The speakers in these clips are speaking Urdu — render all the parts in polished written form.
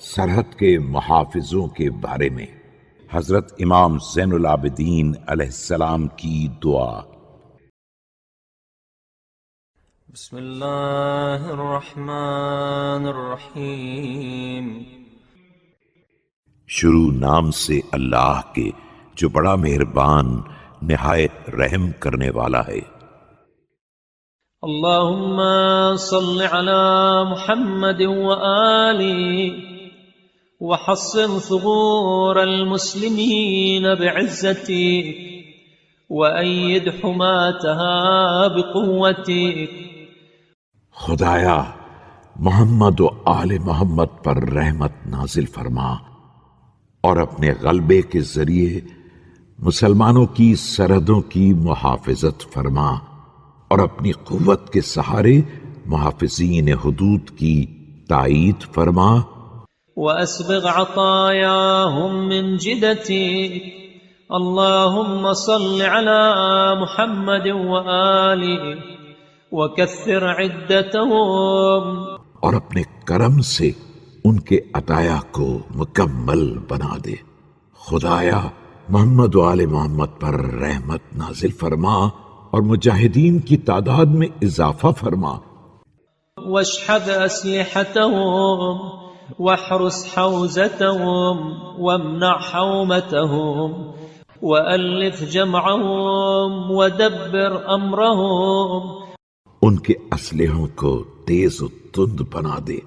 سرحد کے محافظوں کے بارے میں حضرت امام زین العابدین علیہ السلام کی دعا۔ بسم اللہ الرحمن الرحیم۔ شروع نام سے اللہ کے جو بڑا مہربان نہایت رحم کرنے والا ہے۔ اللہم صل علی محمد وآلہ وحصن ثغور المسلمین بعزتک وأید حماتها بقوتک۔ خدایا محمد و آل محمد پر رحمت نازل فرما اور اپنے غلبے کے ذریعے مسلمانوں کی سرحدوں کی محافظت فرما اور اپنی قوت کے سہارے محافظین حدود کی تائید فرما۔ وأسبغ عطاياهم من جدتك اللهم صل على محمد وآله وكثر عدتهم، اور اپنے کرم سے ان کے عطایا کو مکمل بنا دے۔ خدایا محمد و آل محمد پر رحمت نازل فرما اور مجاہدین کی تعداد میں اضافہ فرما۔ واشحذ أسلحتهم واحرس حوزتهم وامنع حومتهم وألف جمعهم ودبر أمرهم۔ ان کے اسلحوں کو تیز و تند بنا دے،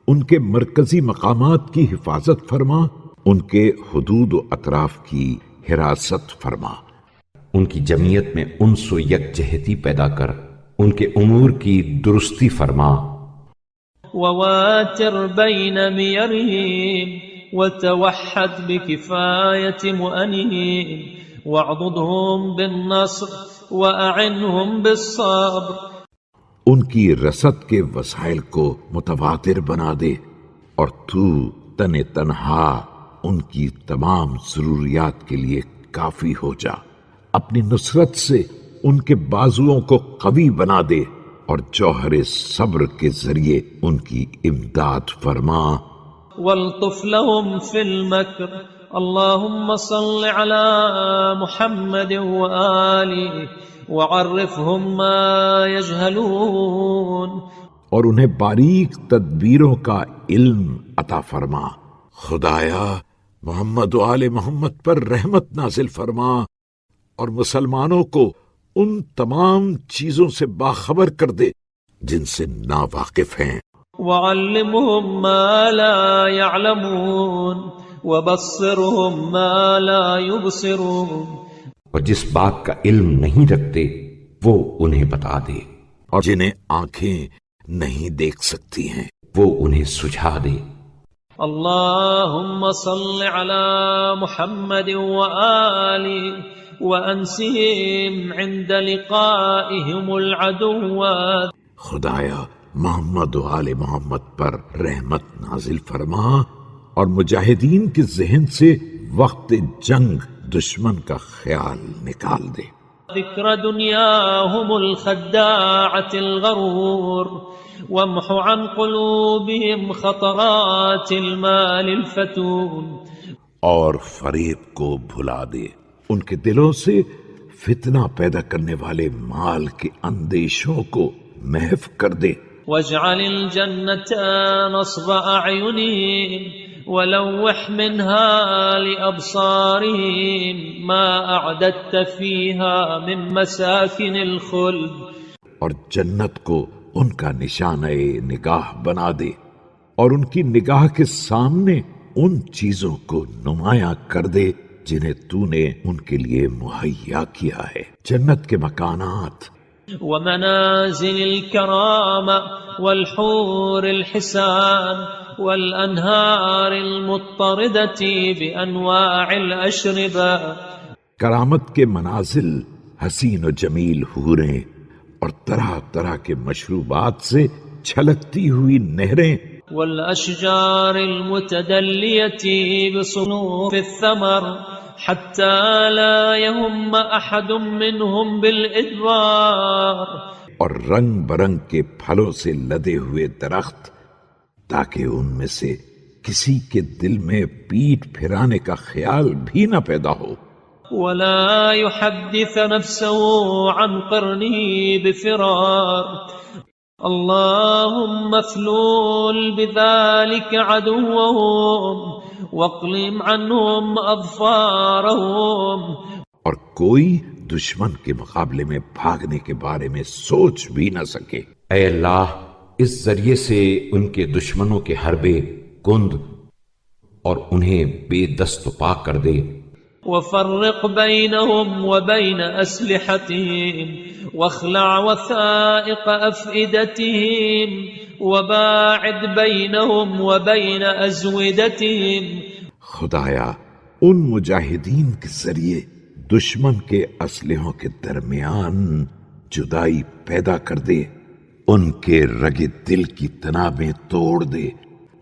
ان کے مرکزی مقامات کی حفاظت فرما، ان کے حدود و اطراف کی حراست فرما۔ ان کی جمعیت میں انس و یکجہتی پیدا کر، ان کے امور کی درستی فرما۔ وواتر بين ميرهم وتوحد بكفاية مؤنهم واعضدهم بالنصر وأعنهم بالصبر۔ ان کی رسد کے وسائل کو متواتر بنا دے اور تو تن تنہا ان کی تمام ضروریات کے لیے کافی ہو جا۔ اپنی نصرت سے ان کے بازوؤں کو قوی بنا دے اور جوہر صبر کے ذریعے ان کی امداد فرما۔ والطف لهم في المكر اللهم صل على محمد وآله وعرفهم ما يجهلون، اور انہیں باریک تدبیروں کا علم عطا فرما۔ خدایا محمد و آل محمد پر رحمت نازل فرما اور مسلمانوں کو ان تمام چیزوں سے باخبر کر دے جن سے ناواقف ہیں۔ وعلمهم ما لا يعلمون وبصرهم ما لا يبصرون، اور جس بات کا علم نہیں رکھتے وہ انہیں بتا دے، اور جنہیں آنکھیں نہیں دیکھ سکتی ہیں وہ انہیں سجھا دے۔ اللهم صل على محمد وآله وأنسهم عند لقائهم العدو۔ خدایا محمد و آل محمد پر رحمت نازل فرما اور مجاہدین کے ذہن سے وقت جنگ دشمن کا خیال نکال دے۔ ذکر دنیاهم الخداعة الغرور وامح عن قلوبهم خطرات المال الفتون، اور فریب کو بھلا دے، ان کے دلوں سے فتنہ پیدا کرنے والے مال کے اندیشوں کو محو کر دے۔ واجعل الجنة نصب أعينهم ولوح منها لأبصارهم ما أعددت فيها من مساكن الخلد، اور جنت کو ان کا نشانہ نگاہ بنا دے اور ان کی نگاہ کے سامنے ان چیزوں کو نمایاں کر دے جنہیں تو نے ان کے لیے مہیا کیا ہے، جنت کے مکانات، ومنازل الكرامة والحور الحسان والأنهار المضطردة بأنواع الأشربة، کرامت کے منازل، حسین و جمیل حوریں اور طرح طرح کے مشروبات سے چھلکتی ہوئی نہریں، والأشجار المتدلية بصنوف الثمر حتى لا يهم أحد منهم بالإدبار، اور رنگ برنگ کے پھلوں سے لدے ہوئے درخت تاکہ ان میں سے کسی کے دل میں پیٹھ پھرانے کا خیال بھی نہ پیدا ہو، ولا يحدث نفسه عن قرنه بفرار. اللهم افلول بذلك عدوهم واقلم عنهم اظفارهم. اور کوئی دشمن کے مقابلے میں بھاگنے کے بارے میں سوچ بھی نہ سکے۔ اے اللہ، اس ذریعے سے ان کے دشمنوں کے حربے کند اور انہیں بے دست و پا کر دے۔ وفرق بينهم وبين أسلحتهم واخلع وثائق أفئدتهم وباعد بينهم وبين أزودتهم۔ خدایا ان مجاہدین کے ذریعے دشمن کے اسلحوں کے درمیان جدائی پیدا کر دے، ان کے رگے دل کی تنابیں توڑ دے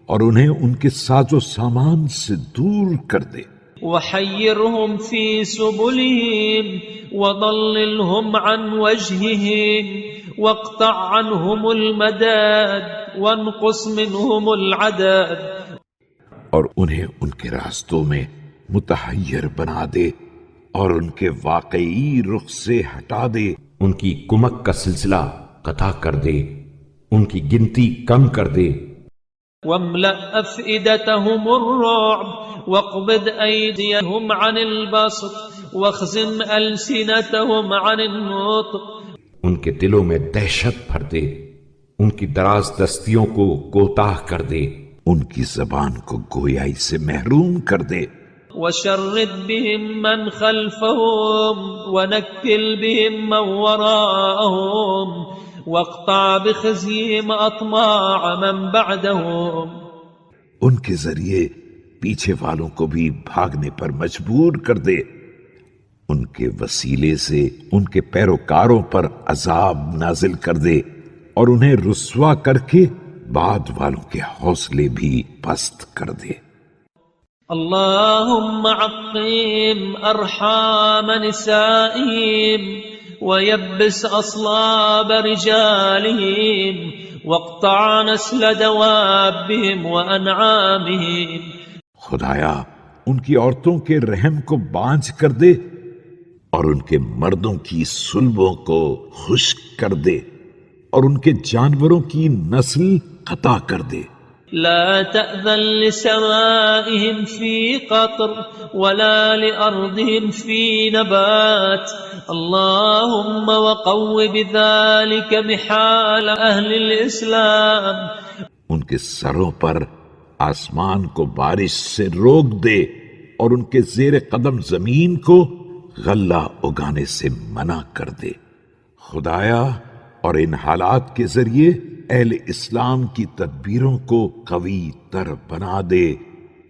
اور انہیں ان کے ساز و سامان سے دور کر دے۔ وحيرهم في سبلهم وضللهم عن وجههم واقطع عنهم المداد وانقص منهم العدد۔ اور انہیں ان کے راستوں میں متحیر بنا دے اور ان کے واقعی رخ سے ہٹا دے، ان کی کمک کا سلسلہ قطع کر دے، ان کی گنتی کم کر دے۔ واملأ أفئدتهم الرعب واقبض أيديهم عن البسط واخزن ألسنتهم عن النطق۔ ان کے دلوں میں دہشت بھر دے، ان کی دراز دستیوں کو کوتاہ کر دے، ان کی زبان کو گویائی سے محروم کر دے۔ وشرد بهم من خلفهم ونكل بهم من وراءهم واقطع بخزيهم أطماع من بعدهم۔ ان کے ذریعے پیچھے والوں کو بھی بھاگنے پر مجبور کر دے، ان کے وسیلے سے ان کے پیروکاروں پر عذاب نازل کر دے اور انہیں رسوا کر کے بعد والوں کے حوصلے بھی پست کر دے۔ اللهم عقم أرحام نسائهم ويبس أصلاب رجالهم واقطع نسل دوابهم وأنعامهم۔ خدایا ان کی عورتوں کے رحم کو بانجھ کر دے اور ان کے مردوں کی صلبوں کو خشک کر دے اور ان کے جانوروں کی نسل قطع کر دے۔ لا تأذن لسمائهم في قطر ولا لأرضهم في نبات۔ اللهم وقو بذلك محال أهل الإسلام۔ ان کے سروں پر آسمان کو بارش سے روک دے اور ان کے زیر قدم زمین کو غلہ اگانے سے منع کر دے۔ خدایا اور ان حالات کے ذریعے اہل اسلام کی تدبیروں کو قوی تر بنا دے۔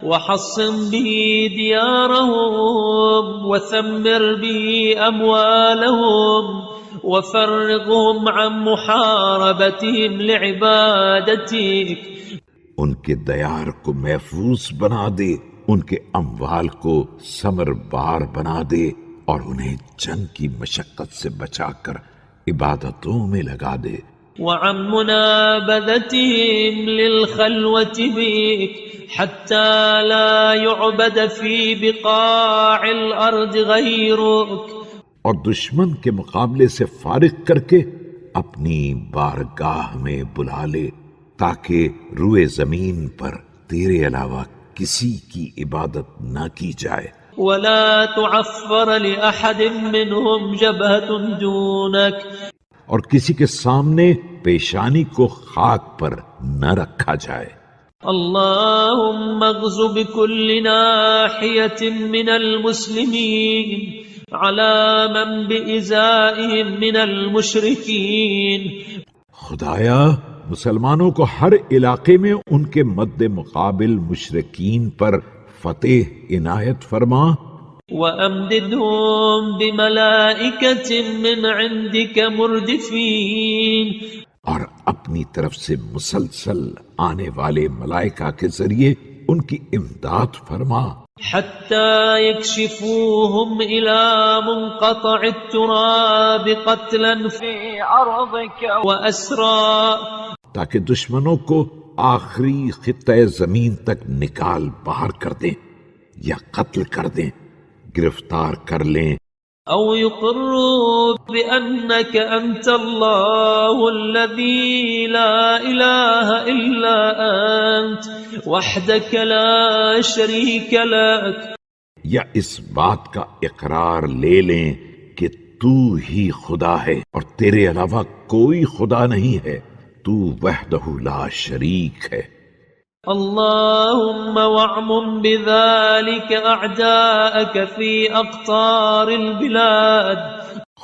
وحصن به ديارهم وثمر به أموالهم وفرغهم عن محاربتهم لعبادتك۔ ان کے دیار کو محفوظ بنا دے، ان کے اموال کو ثمر بار بنا دے اور انہیں جنگ کی مشقت سے بچا کر عبادتوں میں لگا دے۔ وعن منابذتهم للخلوة بك حتى لا يعبد في بقاع الأرض غيرك۔ اور دشمن کے مقابلے سے فارغ کر کے اپنی بارگاہ میں بلا لے تاکہ روئے زمین پر تیرے علاوہ کسی کی عبادت نہ کی جائے۔ ولا تعفر لأحد منهم جبهة دونك۔ اور کسی کے سامنے پیشانی کو خاک پر نہ رکھا جائے۔ اللهم اغزو بكل ناحية من المسلمين على من بإزائهم من المشركين۔ خدایا مسلمانوں کو ہر علاقے میں ان کے مد مقابل مشرکین پر فتح عنایت فرما۔ وَأَمْدِدْهُمْ بِمَلَائِكَةٍ مِّنْ عِنْدِكَ مُرْدِفِينَ۔ اور اپنی طرف سے مسلسل آنے والے ملائکہ کے ذریعے ان کی امداد فرما۔ حَتَّى يَكْشِفُوهُمْ إِلَى مُنْقَطَعِ التُّرَابِ قَتْلًا فِي أَرْضِكَ وَأَسْرًا۔ تاکہ دشمنوں کو آخری خطہ زمین تک نکال باہر کر دیں یا قتل کر دیں، گرفتار کر لیں، أو يقروا بأنك أنت الله الذي لا إله إلا أنت وحدك لا شريك لك، یا اس بات کا اقرار لے لیں کہ تو ہی خدا ہے اور تیرے علاوہ کوئی خدا نہیں ہے، تو وحدہ لا شریک ہے۔ اللهم واعمم بذلك أعداءك في أقطار البلاد،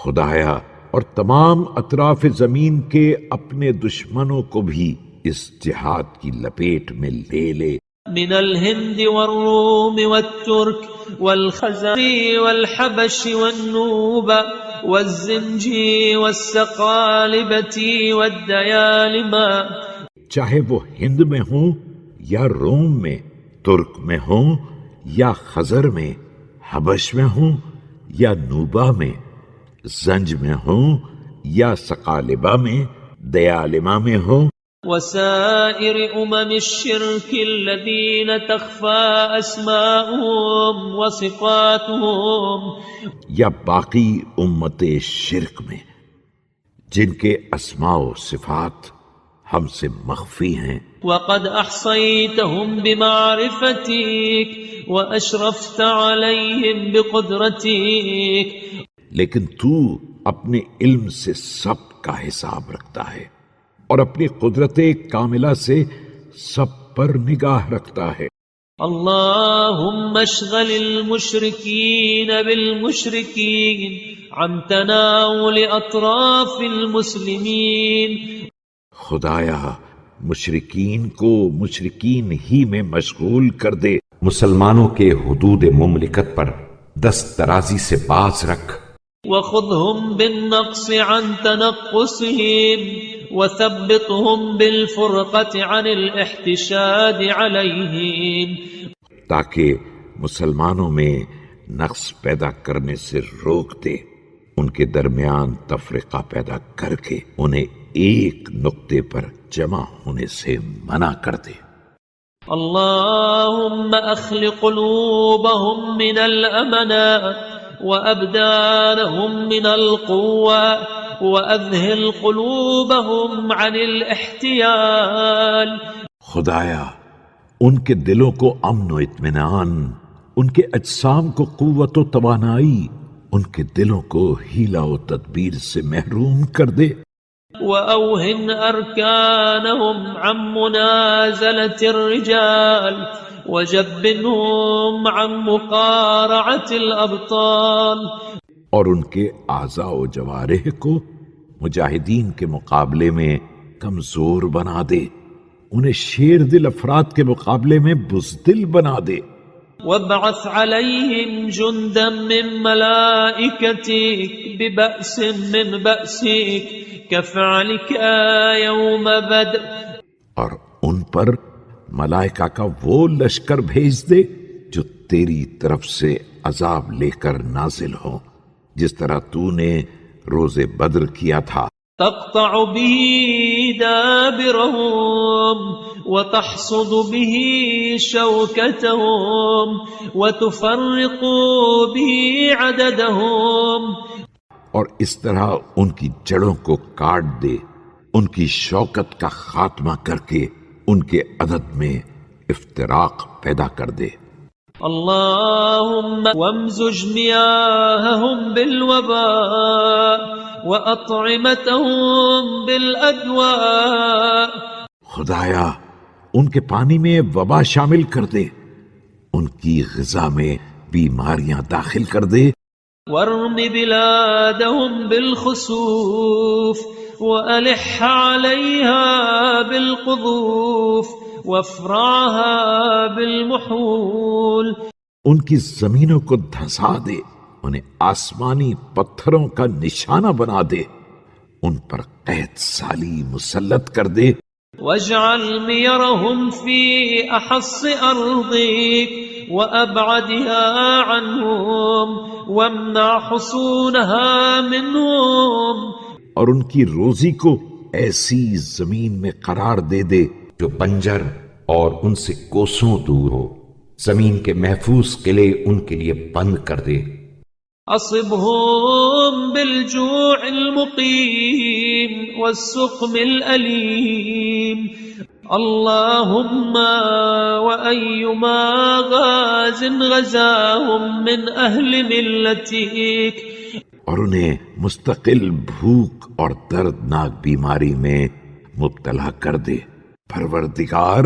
خدایا اور تمام اطراف زمین کے اپنے دشمنوں کو بھی اس جہاد کی لپیٹ میں لے لے، من الهند والروم والترك والخزر والحبش والنوبة والزنجي والسقالبة والديالمة، چاہے وہ ہند میں ہوں یا روم میں، ترک میں ہوں یا خزر میں، حبش میں ہوں یا نوبہ میں، زنج میں ہوں یا سقالبہ میں، دیالمہ میں ہوں، وسائر الشرك الذين تخفى أسماؤهم وصفاتهم، یا باقی امت شرک میں جن کے اسماء و صفات ہم سے مخفی ہیں، وقد أحصيتهم بمعرفتك وأشرفت عليهم بقدرتك، لیکن تو اپنے علم سے سب کا حساب رکھتا ہے اور اپنی قدرت کاملہ سے سب پر نگاہ رکھتا ہے۔ اللهم اشغل المشركين بالمشركين عن تناول أطراف المسلمين، خدایا مشرکین کو مشرکین ہی میں مشغول کر دے، مسلمانوں کے حدود مملکت پر دست درازی سے باز رکھ، وخذهم بالنقص عن تنقصهم وثبتهم بالفرقة عن الاحتشاد عليهم، تاکہ مسلمانوں میں نقص پیدا کرنے سے روک دے، ان کے درمیان تفرقہ پیدا کر کے انہیں ایک نقطے پر جمع ہونے سے منع کر دے۔ اللهم اخل قلوبهم من الامناء وابدانهم من القوة واذهل قلوبهم عن الاحتيال، خدایا ان کے دلوں کو امن و اطمینان، ان کے اجسام کو قوت و توانائی، ان کے دلوں کو حیلہ و تدبیر سے محروم کر دے، وأوهن أركانهم عن منازلة الرجال وجبنهم عن مقارعة الأبطال، اور ان کے اعضاء و جوارح کو مجاہدین کے مقابلے میں کمزور بنا دے، انہیں شیر دل افراد کے مقابلے میں بزدل بنا دے، وابعث عليهم جندا من ملائكتك ببأس من بأسك كفعلك يوم بدر، اور ان پر ملائکہ کا وہ لشکر بھیج دے جو تیری طرف سے عذاب لے کر نازل ہو، جس طرح تو نے روز بدر کیا تھا، تقطع به دابرهم وتحصد به شوكتهم وتفرق به عددهم، اور اس طرح ان کی جڑوں کو کاٹ دے، ان کی شوکت کا خاتمہ کر کے ان کے عدد میں افتراق پیدا کر دے۔ اللهم وامزج مياههم بالوباء وأطعمتهم بالأدواء، خدایا ان کے پانی میں وبا شامل کر دے، ان کی غذا میں بیماریاں داخل کر دے، وارم بلادهم بالخسوف وألح عليها بالقذوف وافرعها بالمحول، ان کی زمینوں کو دھسا دے، انہیں آسمانی پتھروں کا نشانہ بنا دے، ان پر قحط سالی مسلط کر دے، واجعل ميرهم في أحص أرضك وأبعدها عنهم وامنع حصونها منهم، اور ان کی روزی کو ایسی زمین میں قرار دے دے جو بنجر اور ان سے کوسوں دور ہو، زمین کے محفوظ قلعے ان کے لیے بند کر دے۔ أصبهم بالجوع المقيم والسقم الأليم اللهم وأيما غاز غزاهم من أهل ملتك، اور انہیں مستقل بھوک اور دردناک بیماری میں مبتلا کر دے۔ پروردگار،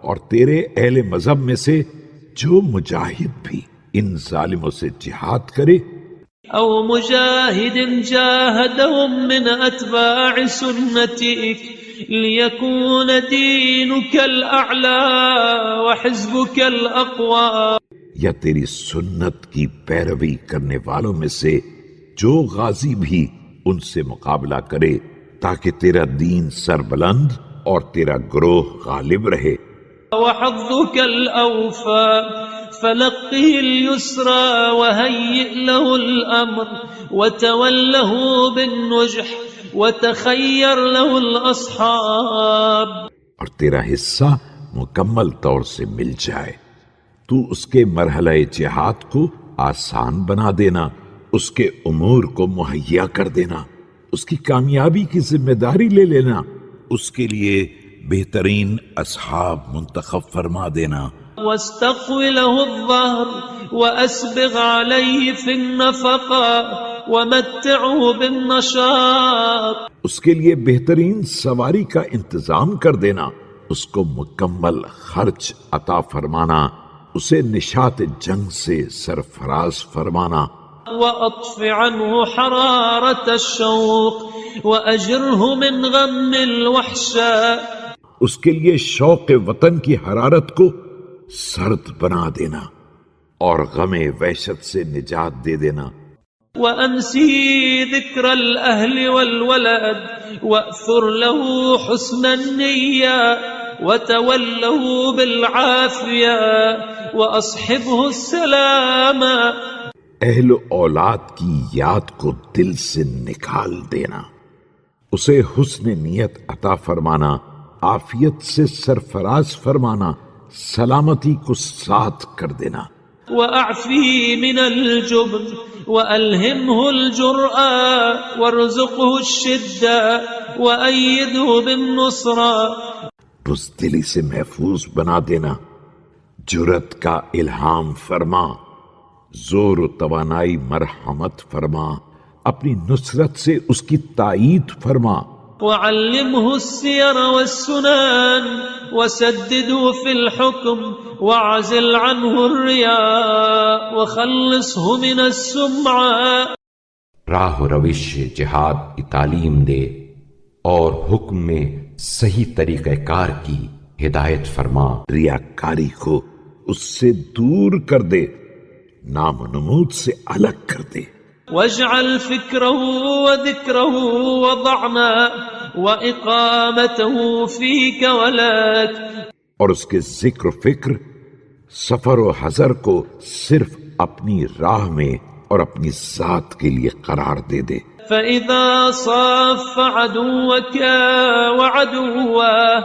اور تیرے اہل مذہب میں سے جو مجاہد بھی ان ظالموں سے جہاد کرے، أو مجاهد جاهدهم من أتباع سنتك ليكون دينك الأعلى وحزبك الأقوى، یا تیری سنت کی پیروی کرنے والوں میں سے جو غازی بھی ان سے مقابلہ کرے تاکہ تیرا دین سربلند اور تیرا گروہ غالب رہے۔ وحظك الأوفى فلقه اليسرى وهيئ له الأمر وتوله بالنجح وتخير له الأصحاب، اور تیرا حصہ مکمل طور سے مل جائے، تو اس کے مرحلہ جہاد کو آسان بنا دینا، اس کے امور کو مہیا کر دینا، اس کی کامیابی کی ذمہ داری لے لینا، اس کے لیے بہترین اصحاب منتخب فرما دینا۔ واستقو له الظهر وأسبغ عليه في النفقة ومتعه بالنشاط، اس کے لیے بہترین سواری کا انتظام کر دینا، اس کو مکمل خرچ عطا فرمانا، اسے نشاط جنگ سے سرفراز فرمانا۔ وأطف عنه حرارة الشوق وأجره من غم الوحشاء، اس کے لیے شوق وطن کی حرارت کو سرد بنا دینا اور غم وحشت سے نجات دے دینا۔ وأنسي ذكر الأهل والولد وأثر له حسن النية وتوله بالعافية وأصحبه السلام، اہل و اولاد کی یاد کو دل سے نکال دینا، اسے حسن نیت عطا فرمانا، عافیت سے سرفراز فرمانا، سلامتی کو ساتھ کر دینا۔ وأعفيه من الجبن وألهمه الجرأة وارزقه الشدة وأيده بالنصرة، بزدلی سے محفوظ بنا دینا، جرأت کا الہام فرما، زور و توانائی مرحمت فرما، اپنی نصرت سے اس کی تائید فرما۔ وعلمه السير والسنن وسدده في الحكم وعزل عنه الرياء وخلصه من السمعة، راہ و روش جہاد کی تعلیم دے اور حکم میں صحیح طریقہ کار کی ہدایت فرما۔ ریاکاری کو اس سے دور کر دے، نام و نمود سے الگ کر دے۔ واجعل فكره وذكره وضعنا وإقامته فيك ولك، اور اس کے ذکر و فکر، سفر و حضر کو صرف اپنی راہ میں اور اپنی ذات کے لیے قرار دے دے۔ فإذا صاف عدوك وعدوه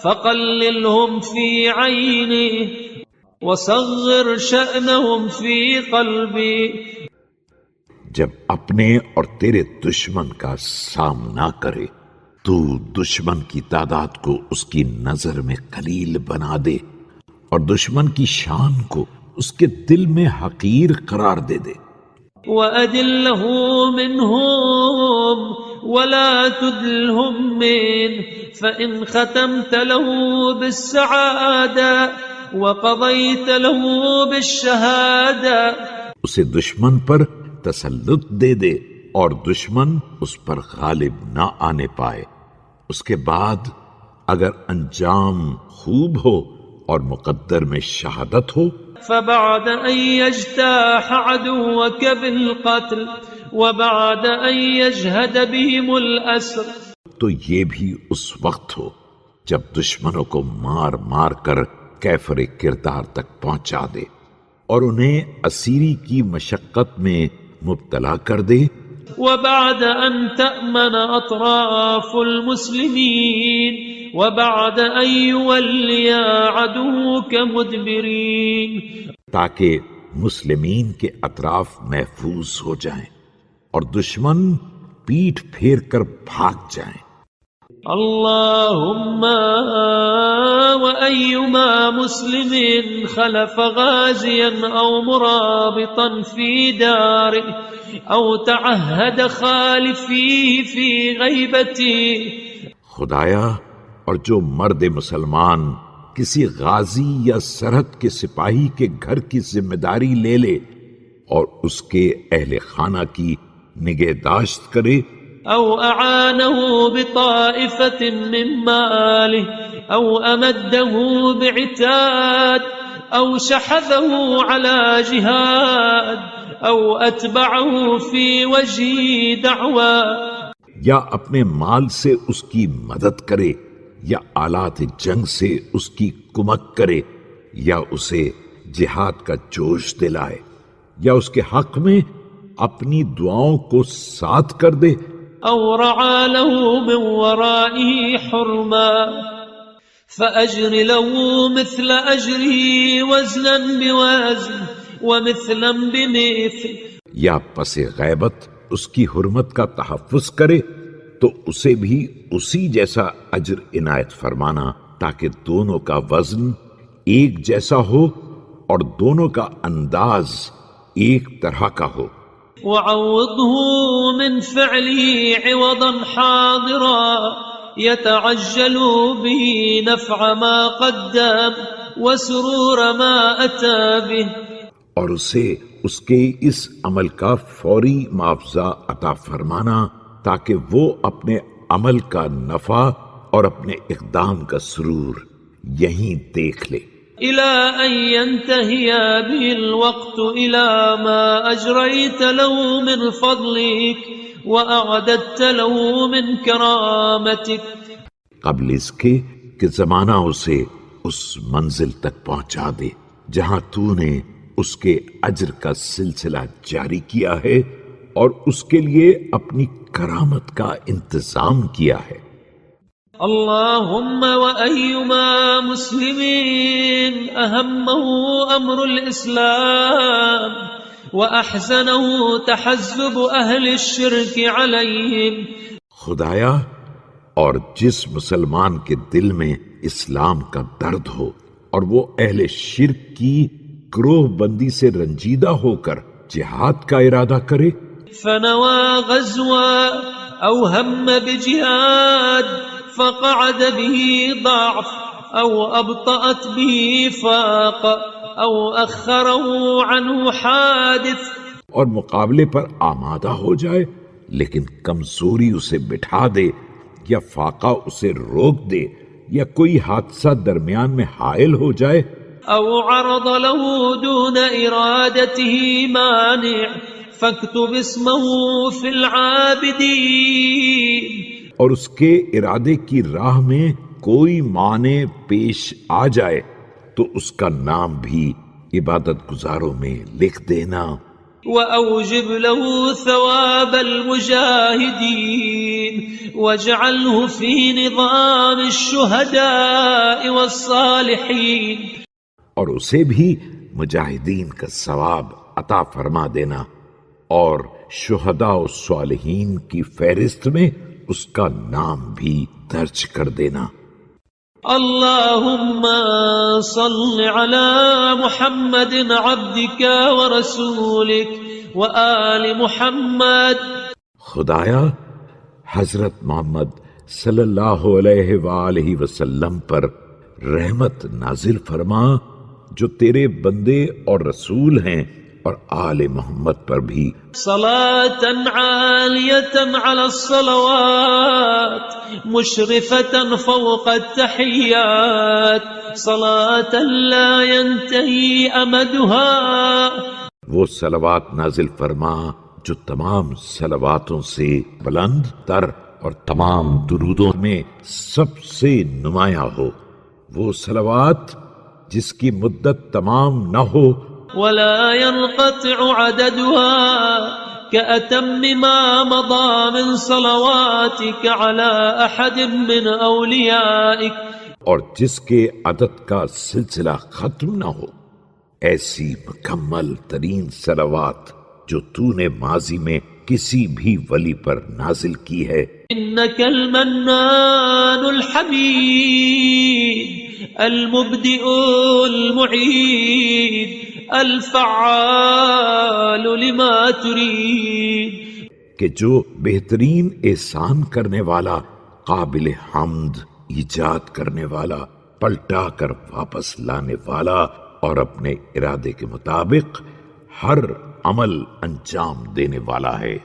فقللهم في عيني وصغر شأنهم في قلبي، جب اپنے اور تیرے دشمن کا سامنا کرے تو دشمن کی تعداد کو اس کی نظر میں قلیل بنا دے اور دشمن کی شان کو اس کے دل میں حقیر قرار دے دے۔ وأدله منهم ولا تدلهم منه، فإن ختمت له بالسعادة وقضيت له بالشهادة، اسے دشمن پر تسلط دے دے اور دشمن اس پر غالب نہ آنے پائے، اس کے بعد اگر انجام خوب ہو اور مقدر میں شہادت ہو، فبعد أن يجتاح عدوك بالقتل وبعد أن يجهد بهم الأسر، تو یہ بھی اس وقت ہو جب دشمنوں کو مار مار کر کیفر کردار تک پہنچا دے اور انہیں اسیری کی مشقت میں مبتلا کر دے، وبعد أن تأمن أطراف المسلمين وبعد أن يولي عدوك مدبرين، تاکہ مسلمین کے اطراف محفوظ ہو جائیں اور دشمن پیٹھ پھیر کر بھاگ جائیں۔ اللهم وأيما مسلم خلف غازيا أو مرابطا في داره أو تعهد خالفيه في غيبته، خدایا، اور جو مرد مسلمان کسی غازی یا سرحد کے سپاہی کے گھر کی ذمہ داری لے لے اور اس کے اہل خانہ کی نگہداشت کرے، أو أعانه بطائفة من ماله أو أمده بعتاد أو شحذه على جهاد أو أتبعه في وجه دعوة، یا اپنے مال سے اس کی مدد کرے یا آلات جنگ سے اس کی کمک کرے یا اسے جہاد کا جوش دلائے یا اس کے حق میں اپنی دعاؤں کو ساتھ کر دے، أو رعى له من ورائه حرما فأجر له مثل أجره وزنا بوزن ومثلا بمثل، یا پس غیبت اس کی حرمت کا تحفظ کرے تو اسے بھی اسی جیسا اجر عنایت فرمانا، تاکہ دونوں کا وزن ایک جیسا ہو اور دونوں کا انداز ایک طرح کا ہو۔ وعوضه من فعله عوضا حاضرا يتعجل به نفع ما قدم وسرور ما أتى به، اور اسے اس کے اس عمل کا فوری معاوضہ عطا فرمانا تاکہ وہ اپنے عمل کا نفع اور اپنے اقدام کا سرور یہیں دیکھ لے، إلى أن ينتهي به الوقت إلى ما أجريت له من فضلك وأعددت له من كرامتك، قبل اس کے کہ زمانہ اسے اس منزل تک پہنچا دے جہاں تو نے اس کے اجر کا سلسلہ جاری کیا ہے اور اس کے لیے اپنی کرامت کا انتظام کیا ہے۔ اللهم وأيما مسلم أهمه أمر الإسلام وأحزنه تحزب أهل الشرك عليهم، خدایا، اور جس مسلمان کے دل میں اسلام کا درد ہو اور وہ اہل شرک کی گروہ بندی سے رنجیدہ ہو کر جہاد کا ارادہ کرے، فنوى غزوا أو هم بجهاد فقعد به ضعف أو أبطأت به فاق أو أخره عنه حادث، اور مقابلے پر آمادہ ہو جائے لیکن کمزوری اسے بٹھا دے یا فاقہ اسے روک دے یا کوئی حادثہ درمیان میں حائل ہو جائے، أو عرض له دون إرادته مانع فاكتب اسمه في العابدين، اور اس کے ارادے کی راہ میں کوئی معنی پیش آ جائے تو اس کا نام بھی عبادت گزاروں میں لکھ دینا، وأوجب له ثواب المجاهدين واجعله في نظام الشهداء والصالحين، اور اسے بھی مجاہدین کا ثواب عطا فرما دینا اور شہداء و صالحین کی فہرست میں اس کا نام بھی درج کر دینا۔ اللهم صل على محمد عبدك ورسولك وآل محمد، خدایا، حضرت محمد صلی اللہ علیہ وآلہ وسلم پر رحمت نازل فرما جو تیرے بندے اور رسول ہیں، اور آل محمد پر بھی صلاة عالية على الصلوات مشرفة فوق التحيات صلاة لا ينتهي أمدها، وہ صلوات نازل فرما جو تمام صلواتوں سے بلند تر اور تمام درودوں میں سب سے نمایاں ہو، وہ صلوات جس کی مدت تمام نہ ہو ولا ينقطع عددها كأتم ما مضى من صلواتك على أحد من أوليائك، اور جس کے عدد کا سلسلہ ختم نہ ہو، ایسی مکمل ترین صلوات جو تو نے ماضی میں کسی بھی ولی پر نازل کی ہے۔ إنك المنان الحميد المبدئ المعيد الفعال لما تريد، کہ جو بہترین احسان کرنے والا، قابل حمد، ایجاد کرنے والا، پلٹا کر واپس لانے والا، اور اپنے ارادے کے مطابق ہر عمل انجام دینے والا ہے۔